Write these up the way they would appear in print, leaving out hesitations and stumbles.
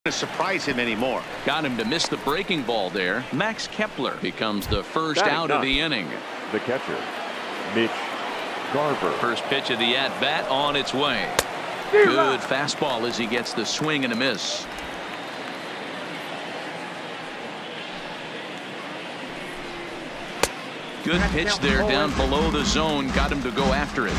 To surprise him anymore. Got him to miss the breaking ball there. Max Kepler becomes the first out of the inning. The catcher, Mitch Garver. First pitch of the at-bat on its way. Good fastball as he gets the swing and a miss. Good pitch there down below the zone. Got him to go after it.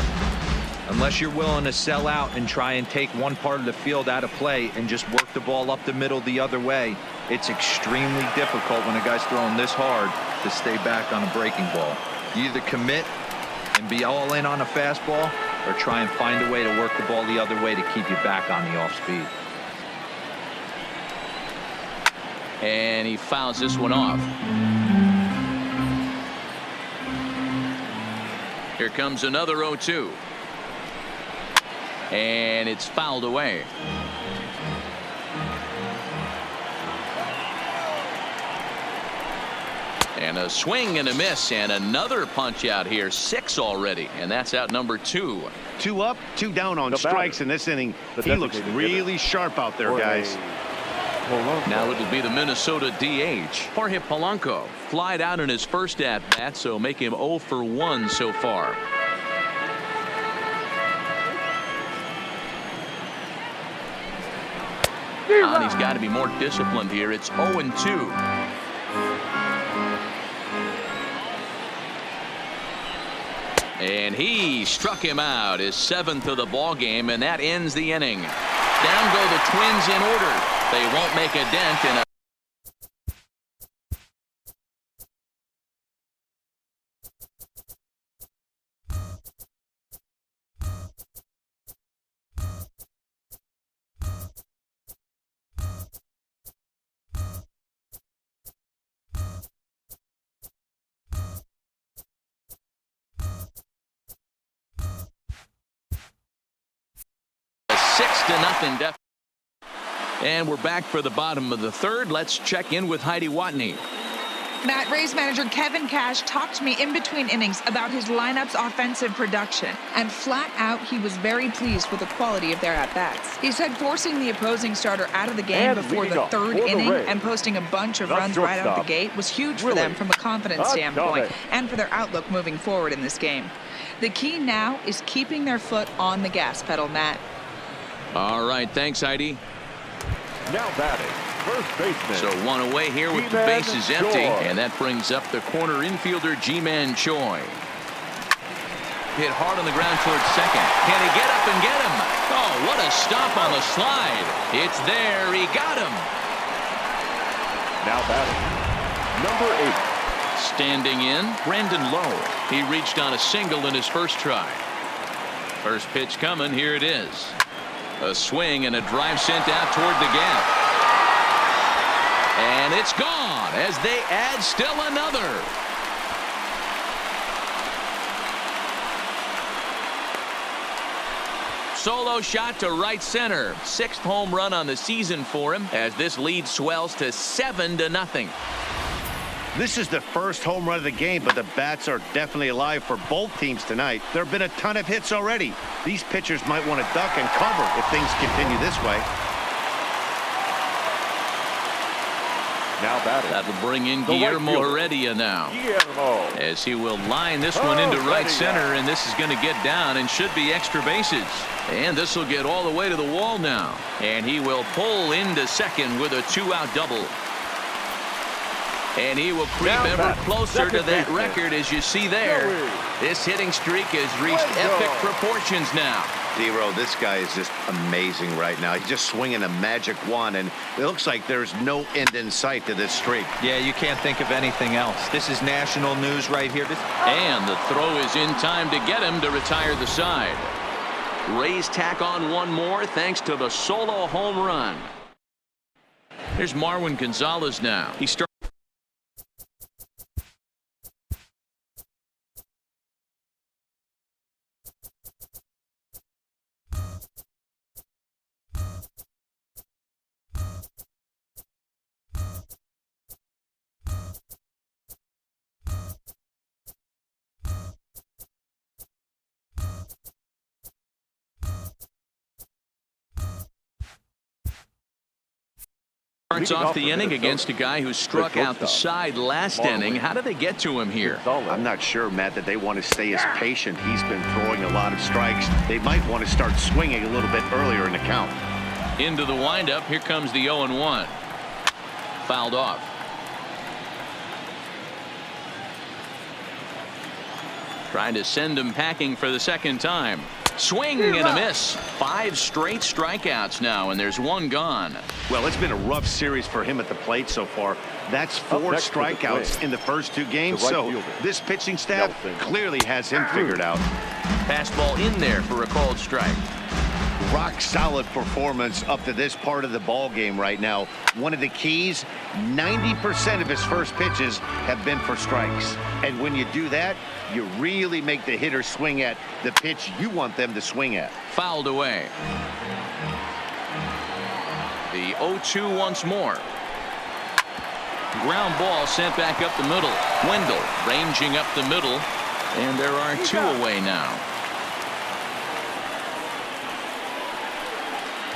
Unless you're willing to sell out and try and take one part of the field out of play and just work the ball up the middle the other way, it's extremely difficult when a guy's throwing this hard to stay back on a breaking ball. You either commit and be all in on a fastball or try and find a way to work the ball the other way to keep you back on the off speed. And he fouls this one off. Here comes another 0-2. And it's fouled away. And a swing and a miss and another punch out here. 6 already, and that's out number 2. 2 up, 2 down on strikes in this inning. He looks really sharp out there, guys. Now it'll be the Minnesota DH. Jorge Polanco flied out in his first at bat, so make him 0 for 1 so far. And he's got to be more disciplined here. It's 0-2. And he struck him out, his 7th of the ball game, and that ends the inning. Down go the Twins in order. They won't make a dent in a a 6-0 deficit. And we're back for the bottom of the 3rd. Let's check in with Heidi Watney. Matt, Rays manager Kevin Cash talked to me in between innings about his lineup's offensive production, and flat out he was very pleased with the quality of their at-bats. He said forcing the opposing starter out of the game before the 3rd inning and posting a bunch of runs right out the gate was huge for them from a confidence standpoint and for their outlook moving forward in this game. The key now is keeping their foot on the gas pedal, Matt. All right, thanks, Heidi. Now batting, first baseman. So 1 away here with the bases empty, and that brings up the corner infielder Ji-Man Choi. Hit hard on the ground towards second. Can he get up and get him? Oh, what a stop on the slide. It's there. He got him. Now batting, number 8. Standing in, Brandon Lowe. He reached on a single in his first try. First pitch coming. Here it is. A swing and a drive sent out toward the gap. And it's gone as they add still another. Solo shot to right center. 6th home run on the season for him as this lead swells to 7-0. This is the first home run of the game, but the bats are definitely alive for both teams tonight. There have been a ton of hits already. These pitchers might want to duck and cover if things continue this way. Now batting. That'll bring in Guillermo Heredia now. As he will line this one into right center, and this is going to get down and should be extra bases. And this will get all the way to the wall now. And he will pull into second with a 2-out double. And he will creep ever closer to that record, as you see there. This hitting streak has reached epic proportions now. D-Row, this guy is just amazing right now. He's just swinging a magic wand, and it looks like there's no end in sight to this streak. Yeah, you can't think of anything else. This is national news right here. And the throw is in time to get him to retire the side. Rays tack on one more thanks to the solo home run. Here's Marwin Gonzalez now. He starts. starts Leading off for the inning Minnesota, against a guy who struck out the side last inning. How did they get to him here? I'm not sure, Matt, that they want to stay as patient. He's been throwing a lot of strikes. They might want to start swinging a little bit earlier in the count. Into the windup. Here comes the 0-1. Fouled off. Trying to send him packing for the second time. Swing and a miss. 5 straight strikeouts now, and there's 1 gone. Well, it's been a rough series for him at the plate so far. That's 4 strikeouts in the first 2 games. So this pitching staff clearly has him figured out. Fastball in there for a called strike. Rock solid performance up to this part of the ball game right now. One of the keys, 90% of his first pitches have been for strikes. And when you do that, you really make the hitter swing at the pitch you want them to swing at. Fouled away. The 0-2 once more. Ground ball sent back up the middle. Wendell ranging up the middle. And there are 2 away now.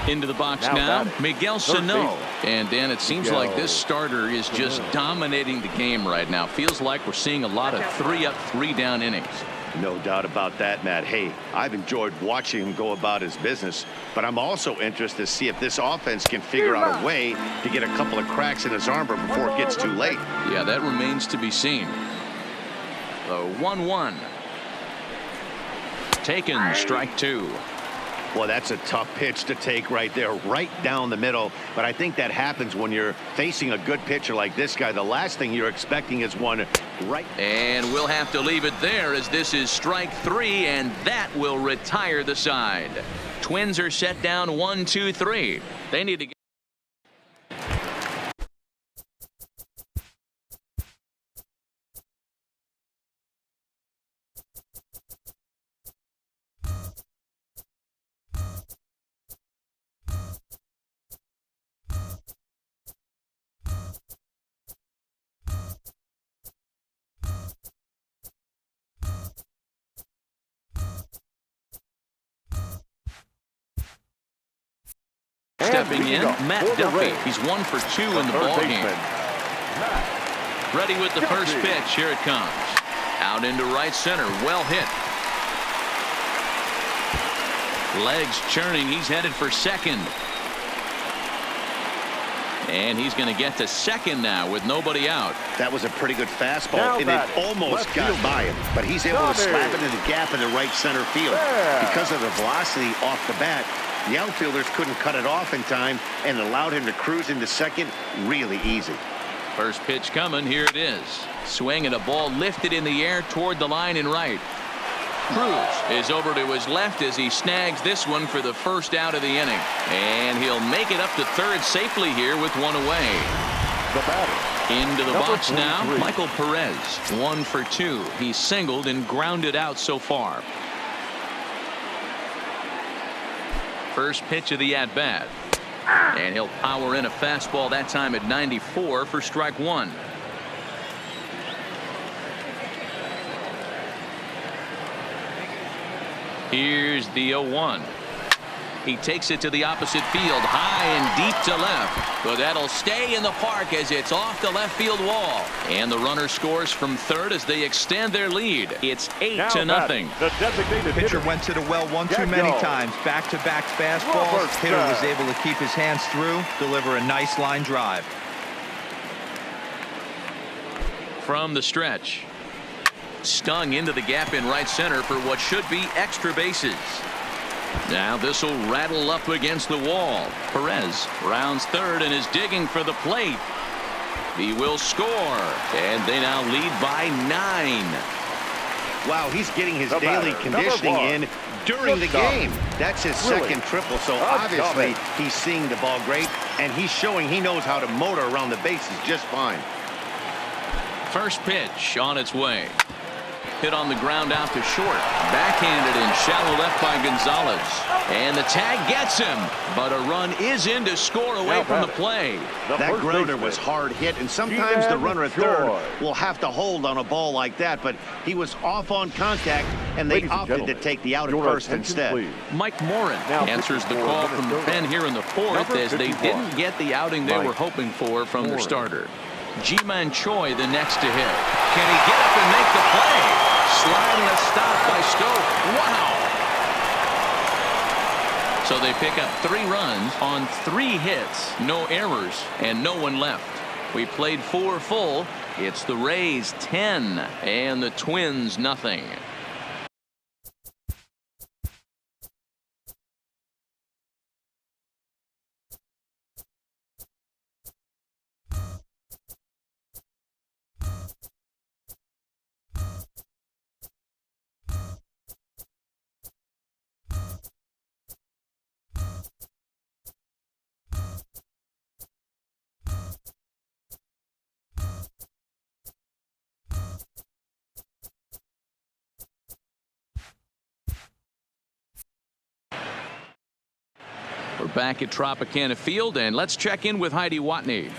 Into the box now, Miguel Sano. And Dan, it seems like this starter is just dominating the game right now. Feels like we're seeing a lot of 3-up, 3-down innings. No doubt about that, Matt. Hey, I've enjoyed watching him go about his business, but I'm also interested to see if this offense can figure out a way to get a couple of cracks in his armor before it gets too late. Yeah, that remains to be seen. The 1-1. Taken, strike 2. Well, that's a tough pitch to take right there, right down the middle. But I think that happens when you're facing a good pitcher like this guy. The last thing you're expecting is one right. And we'll have to leave it there as this is strike 3, and that will retire the side. Twins are set down 1-2-3. They need to get. Stepping in, Matt Duffy. He's 1 for 2 in the ball game. Ready with the first pitch. Here it comes. Out into right center. Well hit. Legs churning. He's headed for second. And he's going to get to second now with nobody out. That was a pretty good fastball, and it almost got by him. But he's able to slap it in the gap in the right center field. Because of the velocity off the bat, the outfielders couldn't cut it off in time and allowed him to cruise into second really easy. First pitch coming. Here it is. Swing and a ball lifted in the air toward the line and right. Cruz is over to his left as he snags this one for the first out of the inning. And he'll make it up to third safely here with 1 away. The batter. Into the box now, Michael Perez. 1 for 2. He's singled and grounded out so far. First pitch of the at-bat. And he'll power in a fastball that time at 94 for strike 1. Here's the 0-1. He takes it to the opposite field, high and deep to left. But that'll stay in the park as it's off the left field wall. And the runner scores from third as they extend their lead. It's 8-0. The designated pitcher went to the well one too many times. Back-to-back fastballs. Hitter was able to keep his hands through, deliver a nice line drive. From the stretch. Stung into the gap in right center for what should be extra bases. Now this will rattle up against the wall. Perez rounds third and is digging for the plate. He will score, and they now lead by 9. Wow, he's getting his daily conditioning in during the game. That's his second triple, so obviously he's seeing the ball great, and he's showing he knows how to motor around the bases just fine. First pitch on its way. Hit on the ground out to short. Backhanded in shallow left by Gonzalez. And the tag gets him. But a run is in to score away from the play. That grounder was hard hit, and sometimes the runner at third will have to hold on a ball like that, but he was off on contact, and they opted to take the out at first instead. Mike Morin answers the call from the pen here in the fourth as they didn't get the outing they were hoping for from their starter. Ji-Man Choi the next to hit. Can he get up and make the play? Sliding a stop by Stoke. Wow. So they pick up 3 runs on 3 hits, no errors, and no one left. We played 4 full. It's the Rays 10 and the Twins nothing. We're back at Tropicana Field, and let's check in with Heidi Watney.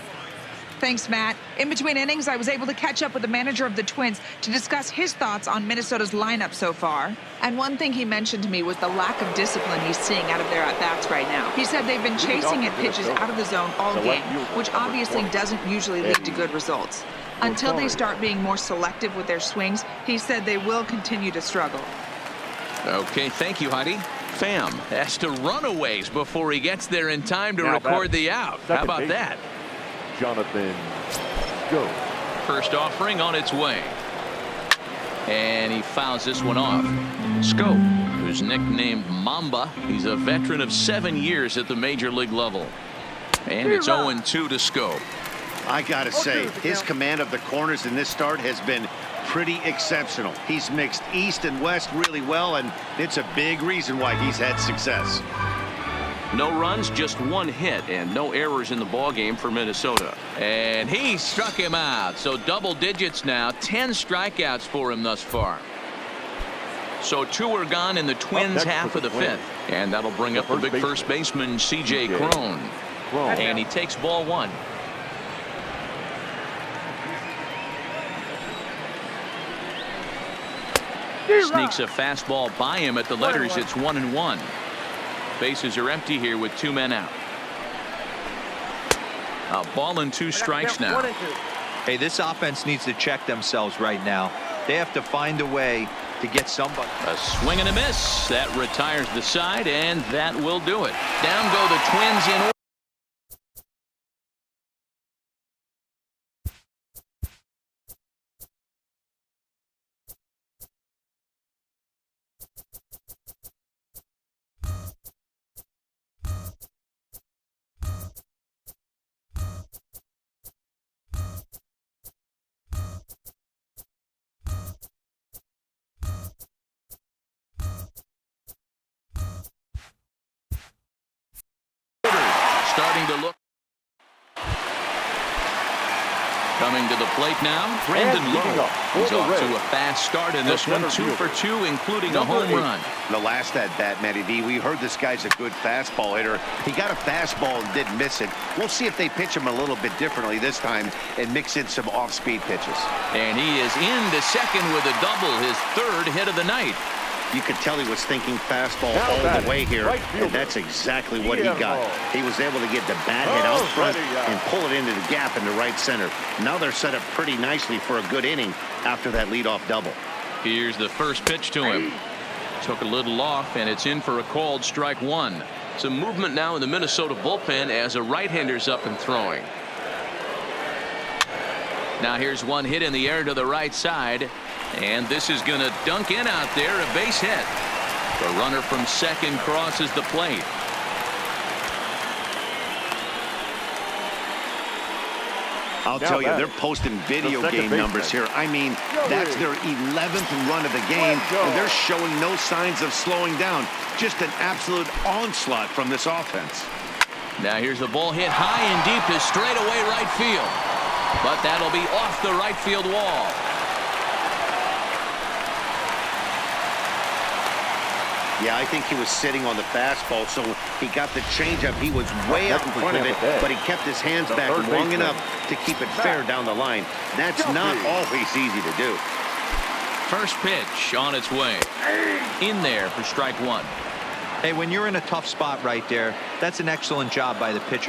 Thanks, Matt. In between innings, I was able to catch up with the manager of the Twins to discuss his thoughts on Minnesota's lineup so far. And one thing he mentioned to me was the lack of discipline he's seeing out of their at-bats right now. He said they've been chasing at pitches out of the zone all game, which obviously doesn't usually lead to good results. Until they start being more selective with their swings, he said they will continue to struggle. Okay, thank you, Heidi. Pham has to run a ways before he gets there in time to record the out. How about that? Jonathan Schoop. First offering on its way. And he fouls this one off. Schoop, who's nicknamed Mamba, he's a veteran of 7 years at the major league level. And it's 0-2 to Schoop. I gotta say, his command of the corners in this start has been pretty exceptional. He's mixed east and west really well, and it's a big reason why he's had success. No runs, just 1 hit, and no errors in the ballgame for Minnesota. And he struck him out. So double digits now, 10 strikeouts for him thus far. So 2 are gone in the Twins half of the 5th. And that'll bring up the big first baseman, C.J. Cron. And he takes ball 1. Sneaks a fastball by him at the letters. It's 1-1. Bases are empty here with 2 men out. A ball and 2 strikes now. Hey, this offense needs to check themselves right now. They have to find a way to get somebody. A swing and a miss. That retires the side, and that will do it. Down go the Twins in order. Starting to look. Coming to the plate now, Brandon Lowe. He's off to a fast start in this one, 2 for 2, including a home run. The last at bat, Matty V, we heard this guy's a good fastball hitter. He got a fastball and didn't miss it. We'll see if they pitch him a little bit differently this time and mix in some off-speed pitches. And he is into second with a double, his 3rd hit of the night. You could tell he was thinking fastball all the way here, and that's exactly what he got. He was able to get the bat hit out front and pull it into the gap into right center. Now they're set up pretty nicely for a good inning after that leadoff double. Here's the first pitch to him. Took a little off, and it's in for a called strike 1. Some movement now in the Minnesota bullpen as a right-hander's up and throwing. Now here's one hit in the air to the right side. And this is going to dunk in out there, a base hit. The runner from second crosses the plate. I'll tell you, they're posting video game numbers here. I mean, that's their 11th run of the game, and they're showing no signs of slowing down. Just an absolute onslaught from this offense. Now here's the ball hit high and deep to straightaway right field. But that'll be off the right field wall. Yeah, I think he was sitting on the fastball, so he got the changeup. He was way out in front of it, but he kept his hands back long enough to keep it fair down the line. That's not always easy to do. First pitch on its way. In there for strike one. Hey, when you're in a tough spot right there, that's an excellent job by the pitcher.